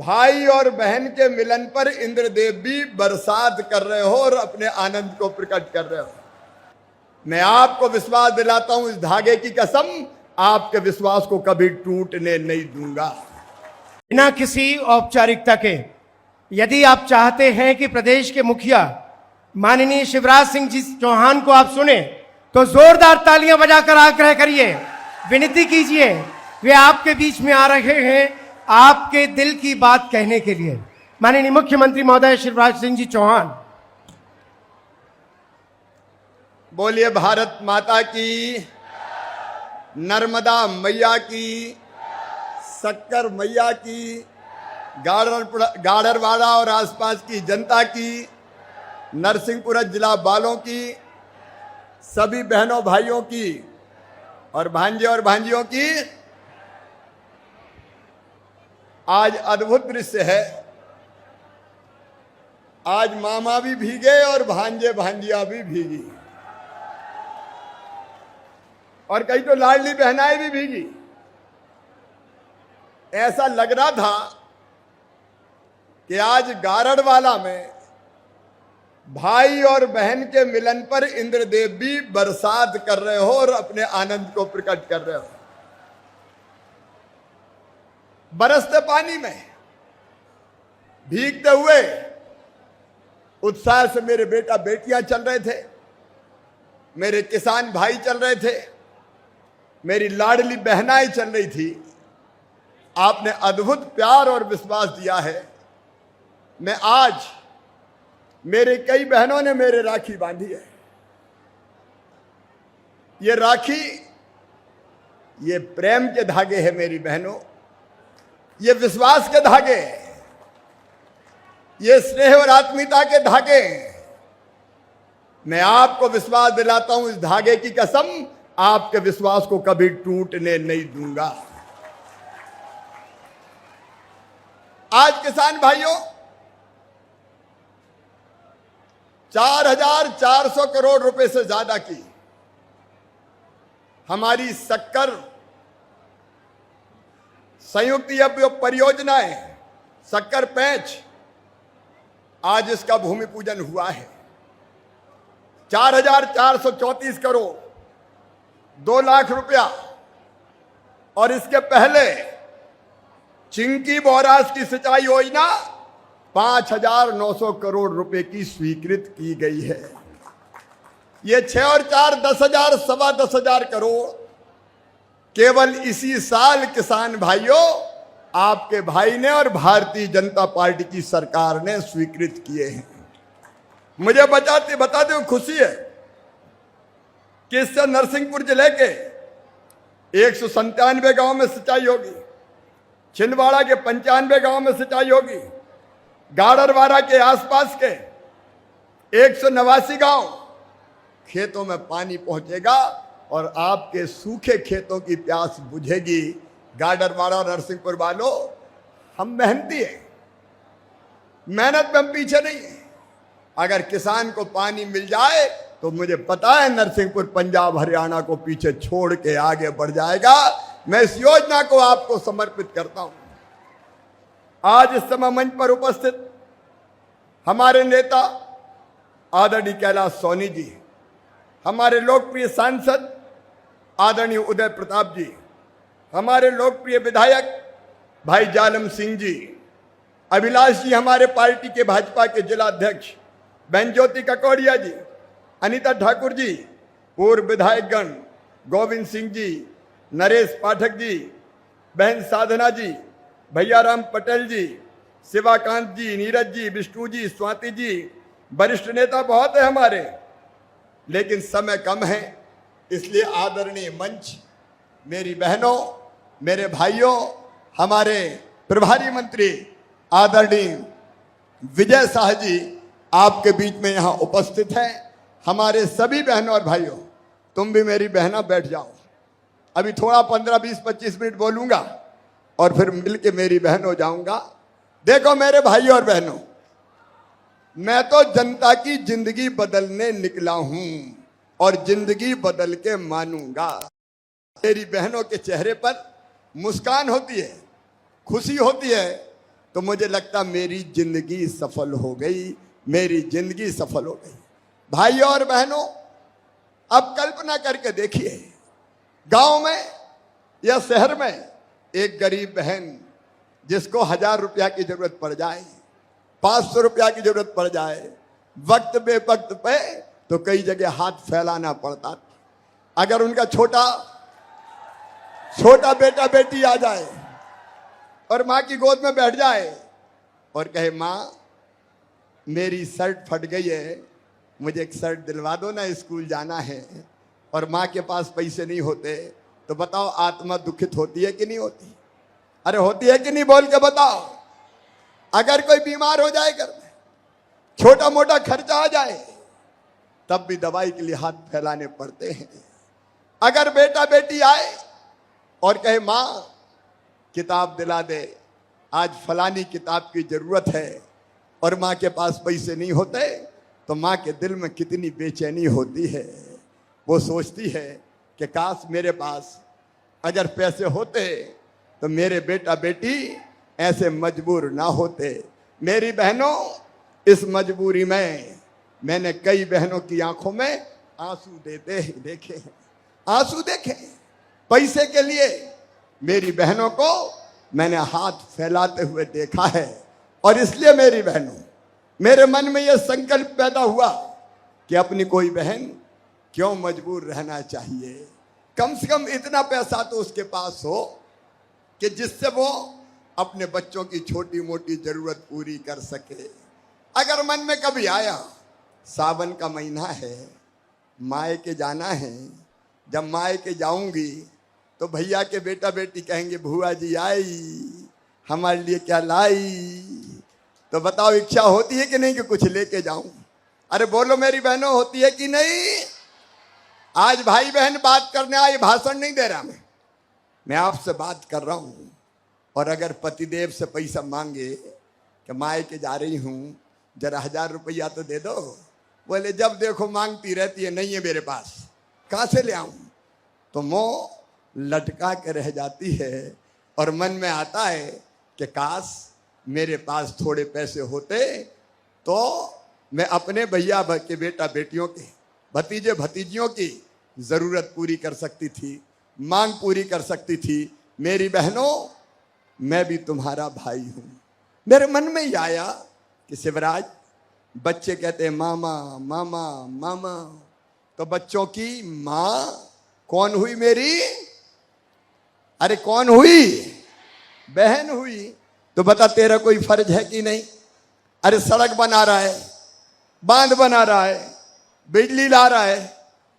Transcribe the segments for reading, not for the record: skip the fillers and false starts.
भाई और बहन के मिलन पर इंद्रदेव भी बरसात कर रहे हो और अपने आनंद को प्रकट कर रहे हो। मैं आपको विश्वास दिलाता हूं, इस धागे की कसम, आपके विश्वास को कभी टूटने नहीं दूंगा। बिना किसी औपचारिकता के यदि आप चाहते हैं कि प्रदेश के मुखिया माननीय शिवराज सिंह जी चौहान को आप सुने तो जोरदार तालियां बजाकर आग्रह करिए, विनती कीजिए। वे आपके बीच में आ रहे हैं आपके दिल की बात कहने के लिए। माननीय मुख्यमंत्री महोदय शिवराज सिंह जी चौहान। बोलिए भारत माता की, नर्मदा मैया की, शक्कर मैया की, गाड़रवाड़ा और आसपास की जनता की, नरसिंहपुर जिला वालों की, सभी बहनों भाइयों की और भांजे और भांजियों की। आज अद्भुत दृश्य है। आज मामा भी भीगे और भांजे भांजिया भी भीगी और कई तो लाडली बहनाएं भी भीगी। ऐसा लग रहा था कि आज गारड़वाला में भाई और बहन के मिलन पर इंद्रदेव भी बरसात कर रहे हो और अपने आनंद को प्रकट कर रहे हो। बरसते पानी में भीगते हुए उत्साह से मेरे बेटा बेटियां चल रहे थे, मेरे किसान भाई चल रहे थे, मेरी लाडली बहनाएं चल रही थी। आपने अद्भुत प्यार और विश्वास दिया है। मैं आज, मेरे कई बहनों ने मेरे राखी बांधी है। ये राखी, ये प्रेम के धागे हैं मेरी बहनों, ये विश्वास के धागे, ये स्नेह और आत्मीयता के धागे। मैं आपको विश्वास दिलाता हूं, इस धागे की कसम, आपके विश्वास को कभी टूटने नहीं दूंगा। आज किसान भाइयों, 4,400 करोड़ रुपए से ज्यादा की हमारी शक्कर संयुक्त परियोजनाएं, शक्कर पैंच, आज इसका भूमि पूजन हुआ है। 4,434 करोड़, 2 लाख रुपया। और इसके पहले चिंकी बोरास की सिंचाई योजना 5,900 करोड़ रुपए की स्वीकृत की गई है। ये 6 और 4 10,000, 10,15,000 करोड़ केवल इसी साल किसान भाइयों आपके भाई ने और भारतीय जनता पार्टी की सरकार ने स्वीकृत किए हैं। मुझे बताते हुए खुशी है कि इससे नरसिंहपुर जिले के 197 गांव में सिंचाई होगी, छिंदवाड़ा के 95 गांव में सिंचाई होगी, गाड़रवाड़ा के आसपास के 189 गांव खेतों में पानी पहुंचेगा और आपके सूखे खेतों की प्यास बुझेगी। गाड़रवाड़ा और नरसिंहपुर वालों, हम मेहनती हैं, मेहनत में हम पीछे नहीं हैं। अगर किसान को पानी मिल जाए तो मुझे पता है नरसिंहपुर पंजाब हरियाणा को पीछे छोड़ के आगे बढ़ जाएगा। मैं इस योजना को आपको समर्पित करता हूं। आज इस समय मंच पर उपस्थित हमारे नेता आदरणीय कैलाश सोनी जी, हमारे लोकप्रिय सांसद आदरणीय उदय प्रताप जी, हमारे लोकप्रिय विधायक भाई जालम सिंह जी, अभिलाष जी हमारे पार्टी के भाजपा के जिला अध्यक्ष, बहन ज्योति ककोड़िया जी, अनीता ठाकुर जी, पूर्व विधायकगण गोविंद सिंह जी, नरेश पाठक जी, बहन साधना जी, भैया राम पटेल जी, शिवाकांत जी, नीरज जी, विष्णु जी, स्वाति जी, वरिष्ठ नेता बहुत है हमारे, लेकिन समय कम है, इसलिए आदरणीय मंच, मेरी बहनों, मेरे भाइयों, हमारे प्रभारी मंत्री आदरणीय विजय शाह जी आपके बीच में यहाँ उपस्थित हैं। हमारे सभी बहनों और भाइयों, तुम भी मेरी बहना बैठ जाओ। अभी थोड़ा 15, 20, 25 मिनट बोलूंगा और फिर मिलके मेरी बहन हो जाऊंगा। देखो मेरे भाइयों और बहनों, मैं तो जनता की जिंदगी बदलने निकला हूं और जिंदगी बदल के मानूंगा। मेरी बहनों के चेहरे पर मुस्कान होती है, खुशी होती है, तो मुझे लगता मेरी जिंदगी सफल हो गई, मेरी जिंदगी सफल हो गई। भाइयों और बहनों, अब कल्पना करके देखिए, गांव में या शहर में एक गरीब बहन जिसको 1000 रुपया की जरूरत पड़ जाए, 500 रुपया की जरूरत पड़ जाए, वक्त बेवक्त पे तो कई जगह हाथ फैलाना पड़ता। अगर उनका छोटा बेटा बेटी आ जाए और माँ की गोद में बैठ जाए और कहे, माँ मेरी शर्ट फट गई है, मुझे एक शर्ट दिलवा दो ना, स्कूल जाना है, और माँ के पास पैसे नहीं होते, तो बताओ आत्मा दुखित होती है कि नहीं होती? अरे होती है कि नहीं, बोल के बताओ। अगर कोई बीमार हो जाए घर में, छोटा मोटा खर्चा आ जाए, तब भी दवाई के लिए हाथ फैलाने पड़ते हैं। अगर बेटा बेटी आए और कहे, माँ किताब दिला दे, आज फलानी किताब की जरूरत है, और माँ के पास पैसे नहीं होते, तो माँ के दिल में कितनी बेचैनी होती है। वो सोचती है कि काश मेरे पास अगर पैसे होते तो मेरे बेटा बेटी ऐसे मजबूर ना होते। मेरी बहनों, इस मजबूरी में मैंने कई बहनों की आंखों में आंसू देखे हैं, आंसू देखे। पैसे के लिए मेरी बहनों को मैंने हाथ फैलाते हुए देखा है, और इसलिए मेरी बहनों, मेरे मन में यह संकल्प पैदा हुआ कि अपनी कोई बहन क्यों मजबूर रहना चाहिए। कम से कम इतना पैसा तो उसके पास हो कि जिससे वो अपने बच्चों की छोटी मोटी जरूरत पूरी कर सके। अगर मन में कभी आया, सावन का महीना है, मायके जाना है, जब मायके जाऊंगी तो भैया के बेटा बेटी कहेंगे, भुआ जी आई, हमारे लिए क्या लाई? तो बताओ, इच्छा होती है कि नहीं कि कुछ लेके जाऊं? अरे बोलो मेरी बहनों, होती है कि नहीं? आज भाई बहन बात करने आए, भाषण नहीं दे रहा मैं आपसे बात कर रहा हूं। और अगर पतिदेव से पैसा मांगे कि मायके जा रही हूं, जरा 1000 रुपया तो दे दो, बोले जब देखो मांगती रहती है, नहीं है मेरे पास, कहां से ले आऊं? तो मुंह लटका के रह जाती है, और मन में आता है कि काश मेरे पास थोड़े पैसे होते तो मैं अपने भैया के बेटा बेटियों के, भतीजे भतीजियों की जरूरत पूरी कर सकती थी, मांग पूरी कर सकती थी। मेरी बहनों, मैं भी तुम्हारा भाई हूं। मेरे मन में ही आया कि शिवराज, बच्चे कहते हैं मामा मामा मामा, तो बच्चों की माँ कौन हुई मेरी? अरे कौन हुई? बहन हुई। तो बता, तेरा कोई फर्ज है कि नहीं? अरे सड़क बना रहा है, बांध बना रहा है, बिजली ला रहा है,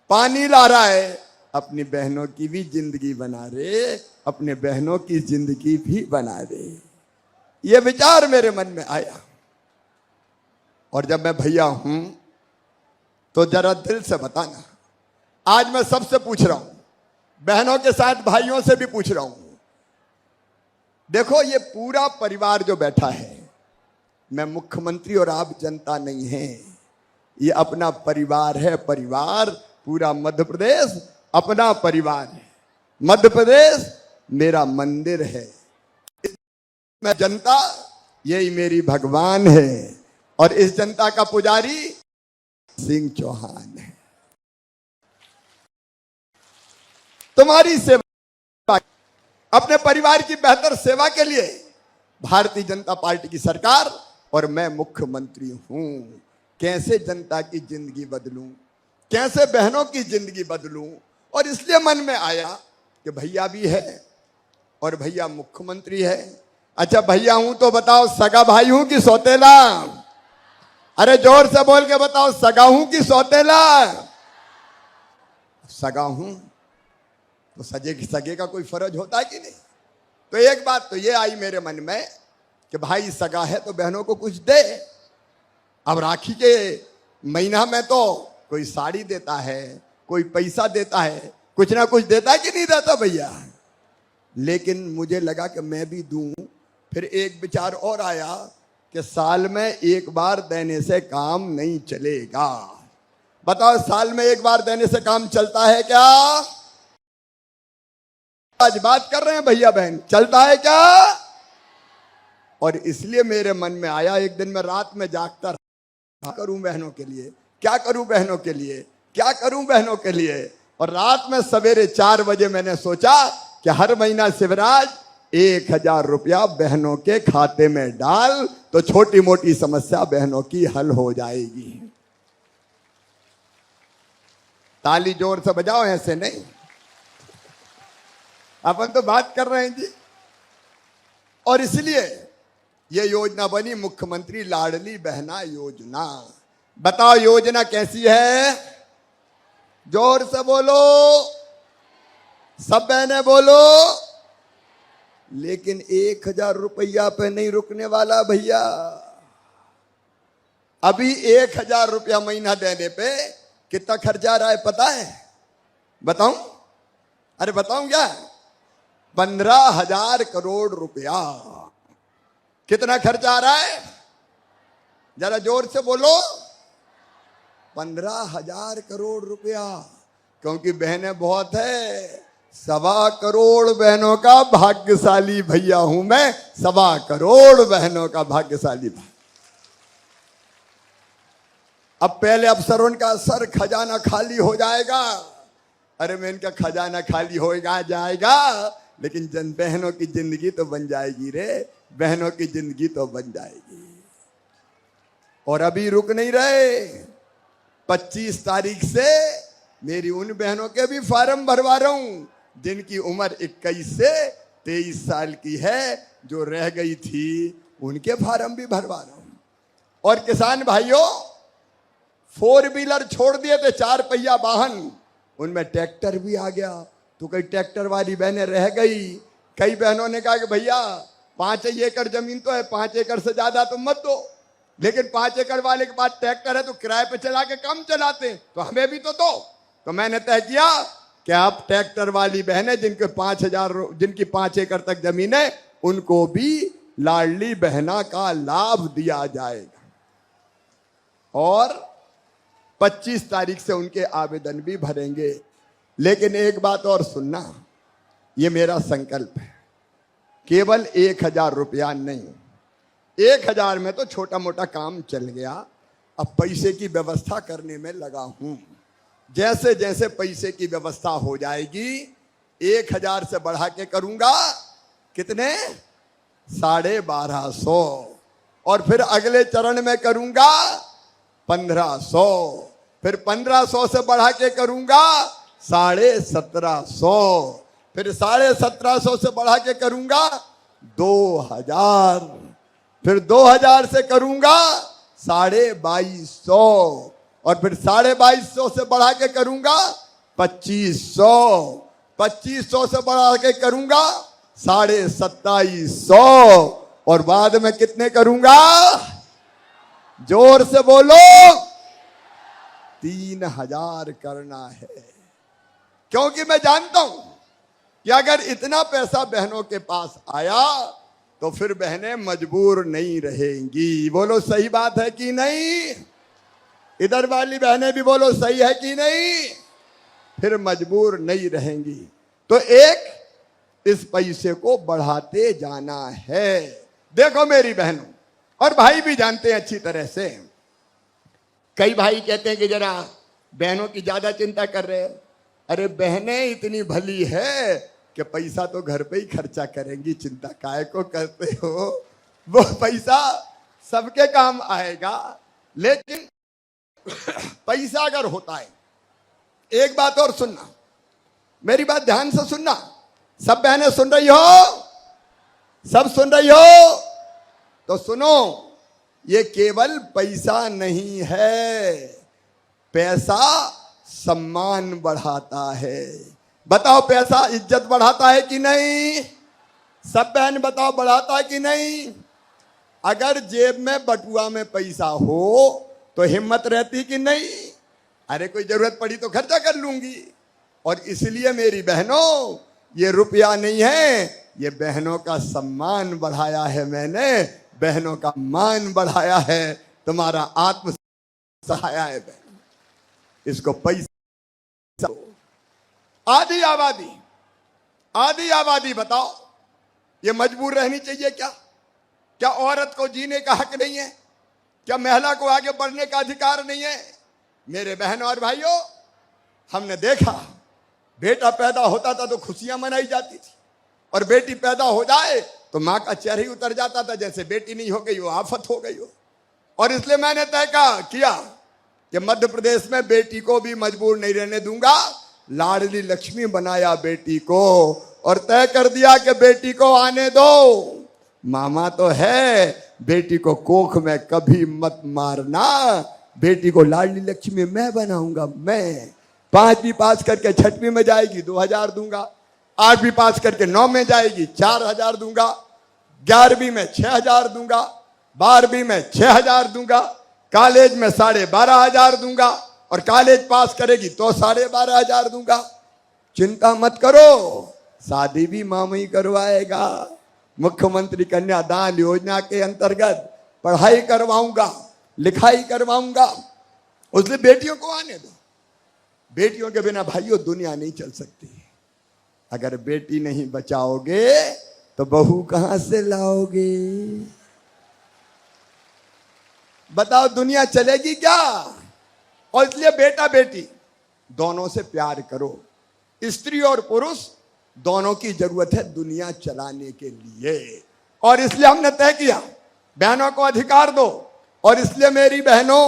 पानी ला रहा है, अपनी बहनों की भी जिंदगी बना रे, अपने बहनों की जिंदगी भी बना रे। ये विचार मेरे मन में आया, और जब मैं भैया हूं तो जरा दिल से बताना, आज मैं सबसे पूछ रहा हूं, बहनों के साथ भाइयों से भी पूछ रहा हूं। देखो, ये पूरा परिवार जो बैठा है, मैं मुख्यमंत्री और आप जनता नहीं है, ये अपना परिवार है। परिवार पूरा मध्य प्रदेश अपना परिवार है। मध्य प्रदेश मेरा मंदिर है। मैं जनता, यही मेरी भगवान है, और इस जनता का पुजारी सिंह चौहान है। तुम्हारी सेवा, अपने परिवार की बेहतर सेवा के लिए भारतीय जनता पार्टी की सरकार और मैं मुख्यमंत्री हूं। कैसे जनता की जिंदगी बदलूं, कैसे बहनों की जिंदगी बदलूं, और इसलिए मन में आया कि भैया भी है और भैया मुख्यमंत्री है। अच्छा भैया हूं तो बताओ, सगा भाई हूं कि सौतेला? अरे जोर से बोल के बताओ, सगा हूं कि सौतेला? सगा हूं तो सगे का कोई फर्ज होता है कि नहीं? तो एक बात तो ये आई मेरे मन में कि भाई सगा है तो बहनों को कुछ दे। अब राखी के महीना में तो कोई साड़ी देता है, कोई पैसा देता है, कुछ ना कुछ देता है कि नहीं देता भैया? लेकिन मुझे लगा कि मैं भी दूं। फिर एक विचार और आया कि साल में एक बार देने से काम नहीं चलेगा। बताओ, साल में एक बार देने से काम चलता है क्या? आज बात कर रहे हैं भैया बहन, चलता है क्या? और इसलिए मेरे मन में आया, एक दिन मैं रात में जागता रहा, क्या करूं बहनों के लिए, क्या करूं बहनों के लिए, क्या करूं बहनों के लिए। और रात में सवेरे 4 बजे मैंने सोचा कि हर महीना शिवराज 1000 रुपया बहनों के खाते में डाल, तो छोटी मोटी समस्या बहनों की हल हो जाएगी। ताली जोर से बजाओ, ऐसे नहीं, अपन तो बात कर रहे हैं जी। और इसलिए ये योजना बनी मुख्यमंत्री लाडली बहना योजना। बताओ योजना कैसी है, जोर से बोलो, सब बहनें बोलो। लेकिन 1000 रुपया पे नहीं रुकने वाला भैया। अभी 1000 रुपया महीना देने पे कितना खर्चा आ रहा है पता है? बताऊं? अरे बताऊं क्या? 15,000 करोड़ रुपया। कितना खर्चा आ रहा है? जरा जोर से बोलो। 15,000 करोड़ रुपया। क्योंकि बहनें बहुत है, 1.25 करोड़ बहनों का भाग्यशाली भैया हूं मैं, 1.25 करोड़ बहनों का भाग्यशाली भाई। अब पहले अफसरों का सर खजाना खाली हो जाएगा। अरे मैं इनका खजाना खाली होगा जाएगा, लेकिन जन बहनों की जिंदगी तो बन जाएगी रे, बहनों की जिंदगी तो बन जाएगी। और अभी रुक नहीं रहे, 25 तारीख से मेरी उन बहनों के भी फार्म भरवा रहा हूं जिनकी उम्र 21 से 23 साल की है, जो रह गई थी उनके फार्म भी भरवा रहा हूं। और किसान भाइयों, 4 व्हीलर छोड़ दिए थे, 4 पहिया वाहन, उनमें ट्रैक्टर भी आ गया। तो कई ट्रैक्टर वाली बहनें रह गई। कई बहनों ने कहा कि भैया 5 एकड़ जमीन तो है, 5 एकड़ से ज्यादा तो मत दो, लेकिन 5 एकड़ वाले के पास ट्रैक्टर है तो किराए पे चला के कम चलाते, तो हमें भी तो दो। तो मैंने तय किया कि आप ट्रैक्टर वाली बहनें जिनके 5 एकड़ तक जमीन है, उनको भी लाडली बहना का लाभ दिया जाएगा। और 25 तारीख से उनके आवेदन भी भरेंगे। लेकिन एक बात और सुनना, ये मेरा संकल्प है, केवल 1000 रुपया नहीं, 1000 में तो छोटा मोटा काम चल गया, अब पैसे की व्यवस्था करने में लगा हूं। जैसे जैसे पैसे की व्यवस्था हो जाएगी, 1000 से बढ़ा के करूंगा। कितने? 1250। और फिर अगले चरण में करूंगा 1500, फिर 1500 से बढ़ा के करूंगा 1750, फिर 1750 से बढ़ा के करूंगा 2000, फिर 2000 से करूंगा 2250, और फिर 2250 से बढ़ा के करूंगा 2500, 2500 से बढ़ा के करूंगा 2750, और बाद में कितने करूंगा? जोर से बोलो, 3000 करना है। क्योंकि मैं जानता हूं कि अगर इतना पैसा बहनों के पास आया तो फिर बहनें मजबूर नहीं रहेंगी। बोलो सही बात है कि नहीं? इधर वाली बहनें भी बोलो सही है कि नहीं? फिर मजबूर नहीं रहेंगी। तो एक इस पैसे को बढ़ाते जाना है। देखो मेरी बहनों, और भाई भी जानते हैं अच्छी तरह से। कई भाई कहते हैं कि जरा बहनों की ज्यादा चिंता कर रहे हैं। अरे बहनें इतनी भली है कि पैसा तो घर पे ही खर्चा करेंगी, चिंता काहे को करते हो? वो पैसा सबके काम आएगा। लेकिन पैसा अगर होता है, एक बात और सुनना, मेरी बात ध्यान से सुनना, सब बहनें सुन रही हो? सब सुन रही हो? तो सुनो, ये केवल पैसा नहीं है, पैसा सम्मान बढ़ाता है। बताओ पैसा इज्जत बढ़ाता है कि नहीं? सब बहन बताओ, बढ़ाता है कि नहीं? अगर जेब में बटुआ में पैसा हो तो हिम्मत रहती कि नहीं? अरे कोई जरूरत पड़ी तो खर्चा कर लूंगी। और इसलिए मेरी बहनों, ये रुपया नहीं है, ये बहनों का सम्मान बढ़ाया है मैंने, बहनों का मान बढ़ाया है, तुम्हारा आत्म सहाया है बहन। इसको पैसा, आधी आबादी बताओ, ये मजबूर रहनी चाहिए क्या? क्या औरत को जीने का हक नहीं है? क्या महिला को आगे बढ़ने का अधिकार नहीं है? मेरे बहनों और भाइयों, हमने देखा बेटा पैदा होता था तो खुशियां मनाई जाती थी, और बेटी पैदा हो जाए तो मां का चेहरा ही उतर जाता था, जैसे बेटी नहीं हो गई हो आफत हो गई हो। और इसलिए मैंने तय किया कि मध्य प्रदेश में बेटी को भी मजबूर नहीं रहने दूंगा। लाडली लक्ष्मी बनाया बेटी को, और तय कर दिया कि बेटी को आने दो, मामा तो है, बेटी को कोख में कभी मत मारना। बेटी को लाडली लक्ष्मी मैं बनाऊंगा। मैं 5वीं पास करके 6वीं में जाएगी 2000 दूंगा, 8वीं पास करके 9 में जाएगी 4000 दूंगा, 11वीं में 6000 दूंगा, 12वीं में 6000 दूंगा, कॉलेज में 12500 दूंगा, और कॉलेज पास करेगी तो 12500 दूंगा। चिंता मत करो, शादी भी मामा ही करवाएगा। मुख्यमंत्री कन्यादान योजना के अंतर्गत पढ़ाई करवाऊंगा, लिखाई करवाऊंगा। उसलिए बेटियों को आने दो। बेटियों के बिना भाइयों दुनिया नहीं चल सकती। अगर बेटी नहीं बचाओगे तो बहू कहां से लाओगे? बताओ, दुनिया चलेगी क्या? और इसलिए बेटा बेटी दोनों से प्यार करो। स्त्री और पुरुष दोनों की जरूरत है दुनिया चलाने के लिए, और इसलिए हमने तय किया बहनों को अधिकार दो। और इसलिए मेरी बहनों,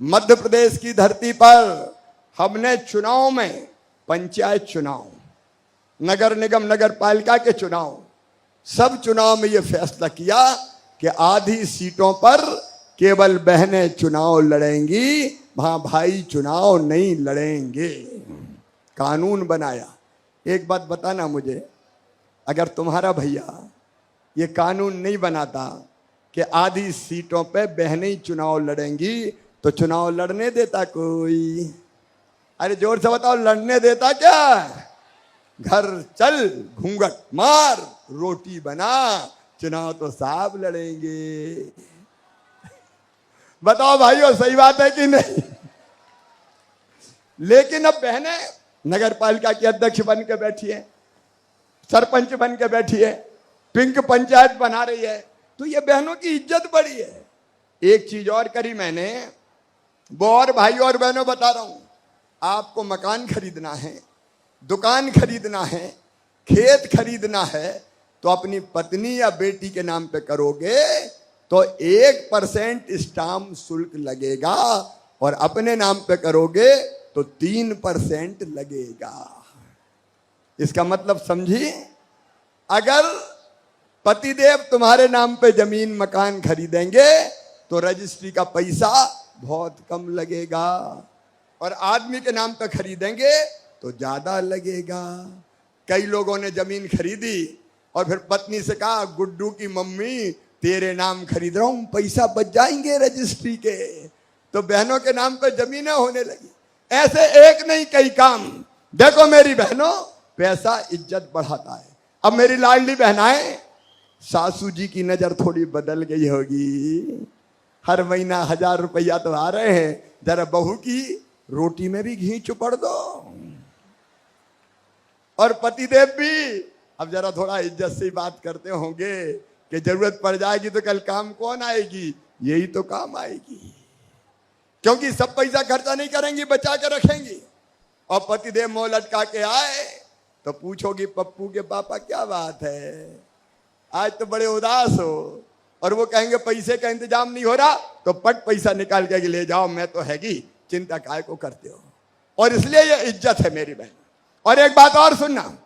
मध्य प्रदेश की धरती पर हमने चुनाव में, पंचायत चुनाव, नगर निगम, नगर पालिका के चुनाव, सब चुनाव में यह फैसला किया कि आधी सीटों पर केवल बहनें चुनाव लड़ेंगी, वहां भाई चुनाव नहीं लड़ेंगे। कानून बनाया। एक बात बताना मुझे, अगर तुम्हारा भैया ये कानून नहीं बनाता कि आधी सीटों पे बहनें ही चुनाव लड़ेंगी, तो चुनाव लड़ने देता कोई? अरे जोर से बताओ, लड़ने देता क्या? घर चल, घूंघट मार, रोटी बना, चुनाव तो साहब लड़ेंगे। बताओ भाइयों, सही बात है कि नहीं? लेकिन अब बहनें नगर पालिका की अध्यक्ष बन के बैठी है, सरपंच बन के बैठी है, पिंक पंचायत बना रही है, तो ये बहनों की इज्जत बढ़ी है। एक चीज और करी मैंने, वो और भाइयों और बहनों बता रहा हूं, आपको मकान खरीदना है, दुकान खरीदना है, खेत खरीदना है, तो अपनी पत्नी या बेटी के नाम पे करोगे तो 1% स्टाम्प शुल्क लगेगा, और अपने नाम पे करोगे तो 3% लगेगा। इसका मतलब समझी? अगर पतिदेव तुम्हारे नाम पे जमीन मकान खरीदेंगे तो रजिस्ट्री का पैसा बहुत कम लगेगा, और आदमी के नाम पे खरीदेंगे तो ज्यादा लगेगा। कई लोगों ने जमीन खरीदी और फिर पत्नी से कहा, गुड्डू की मम्मी तेरे नाम खरीद रहा हूं, पैसा बच जाएंगे रजिस्ट्री के, तो बहनों के नाम पे जमीनें होने लगी। ऐसे एक नहीं कई काम। देखो मेरी बहनों, पैसा इज्जत बढ़ाता है। अब मेरी लाडली बहनाएं, सासू जी की नजर थोड़ी बदल गई होगी, हर महीना 1000 रुपया तो आ रहे हैं, जरा बहू की रोटी में भी घी चुपड़ दो। और पतिदेव भी अब जरा थोड़ा इज्जत से बात करते होंगे कि जरूरत पड़ जाएगी तो कल काम कौन आएगी? यही तो काम आएगी, क्योंकि सब पैसा खर्चा नहीं करेंगी, बचा के रखेंगी। और पतिदेव मुंह लटका के आए तो पूछोगी, पप्पू के पापा क्या बात है, आज तो बड़े उदास हो? और वो कहेंगे पैसे का इंतजाम नहीं हो रहा, तो पट पैसा निकाल के ले जाओ, मैं तो हैगी, चिंता काय को करते हो। और इसलिए ये इज्जत है मेरी बहन। और एक बात और सुनना,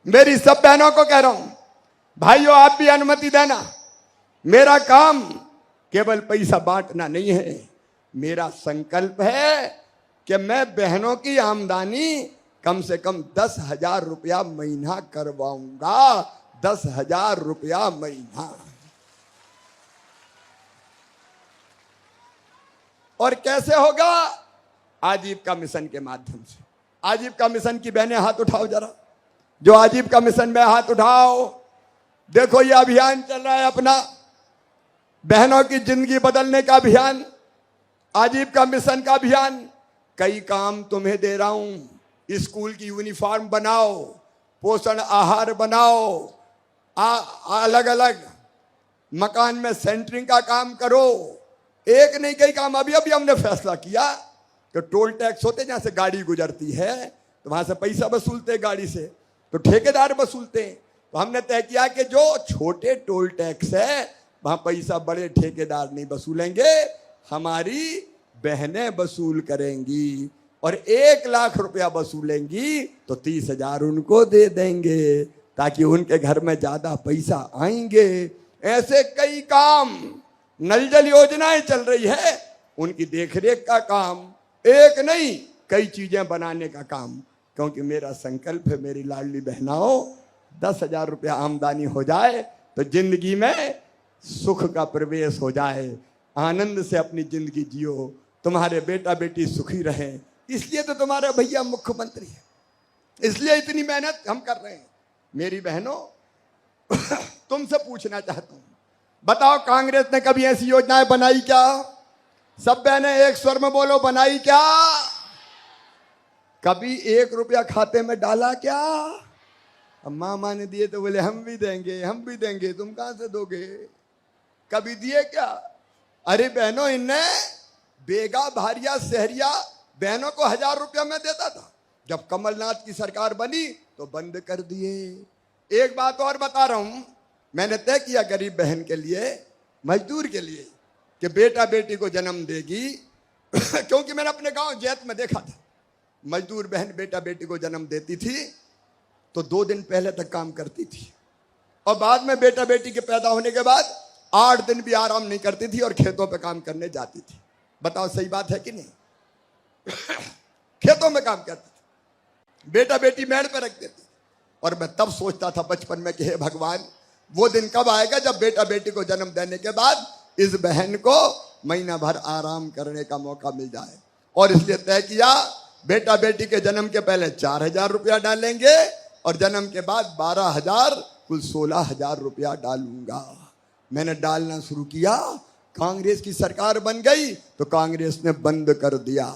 मेरी सब बहनों को कह रहा हूं, भाइयों आप भी अनुमति देना। मेरा काम केवल पैसा बांटना नहीं है, मेरा संकल्प है कि मैं बहनों की आमदनी कम से कम 10,000 रुपया महीना करवाऊंगा। 10,000 रुपया महीना। और कैसे होगा? आजीविका मिशन के माध्यम से। आजीविका मिशन की बहनें हाथ उठाओ जरा, जो आजीविका मिशन में, हाथ उठाओ। देखो ये अभियान चल रहा है अपना, बहनों की जिंदगी बदलने का अभियान, आजीविका मिशन का अभियान। कई काम तुम्हें दे रहा हूं, स्कूल की यूनिफॉर्म बनाओ, पोषण आहार बनाओ, अलग अलग मकान में सेंटरिंग का काम करो। एक नहीं कई काम। अभी अभी हमने फैसला किया कि टोल टैक्स होते जहां से गाड़ी गुजरती है तो वहां से पैसा वसूलते गाड़ी से, तो ठेकेदार वसूलते हैं। तो हमने तय किया कि जो छोटे टोल टैक्स है वहां पैसा बड़े ठेकेदार नहीं वसूलेंगे, हमारी बहनें वसूल करेंगी और 1 लाख रुपया वसूलेंगी तो 30,000 उनको दे देंगे ताकि उनके घर में ज्यादा पैसा आएंगे। ऐसे कई काम, नल जल योजनाएं चल रही है, उनकी देखरेख का काम, एक नहीं कई चीजें बनाने का काम। क्योंकि मेरा संकल्प है मेरी लाडली बहनाओं, 10,000 रुपया आमदनी हो जाए तो जिंदगी में सुख का प्रवेश हो जाए, आनंद से अपनी जिंदगी जियो, तुम्हारे बेटा बेटी सुखी रहें। इसलिए तो तुम्हारा भैया मुख्यमंत्री है, इसलिए इतनी मेहनत हम कर रहे हैं। मेरी बहनों तुमसे पूछना चाहता हूं, बताओ कांग्रेस ने कभी ऐसी योजनाएं बनाई क्या? सब बहनें एक स्वर में बोलो, बनाई क्या? कभी 1 रुपया खाते में डाला क्या? अब मामा ने दिए तो बोले हम भी देंगे, हम भी देंगे, तुम कहां से दोगे? कभी दिए क्या? अरे बहनों, इनने बेगा भारिया शहरिया बहनों को 1,000 रुपया में देता था, जब कमलनाथ की सरकार बनी तो बंद कर दिए। एक बात और बता रहा हूं, मैंने तय किया गरीब बहन के लिए, मजदूर के लिए, कि बेटा बेटी को जन्म देगी क्योंकि मैंने अपने गांव जैत में देखा था, मजदूर बहन बेटा बेटी को जन्म देती थी तो 2 दिन पहले तक काम करती थी और बाद में बेटा बेटी के पैदा होने के बाद 8 दिन भी आराम नहीं करती थी और खेतों पे काम करने जाती थी। बताओ सही बात है कि नहीं? खेतों में काम करती थी, बेटा बेटी मेड़ पे रख देती। और मैं तब सोचता था बचपन में कि हे भगवान, वो दिन कब आएगा जब बेटा बेटी को जन्म देने के बाद इस बहन को महीना भर आराम करने का मौका मिल जाए। और इसलिए तय किया बेटा बेटी के जन्म के पहले 4,000 रुपया डालेंगे और जन्म के बाद 12,000, कुल 16,000 रुपया डालूंगा। मैंने डालना शुरू किया, कांग्रेस की सरकार बन गई तो कांग्रेस ने बंद कर दिया।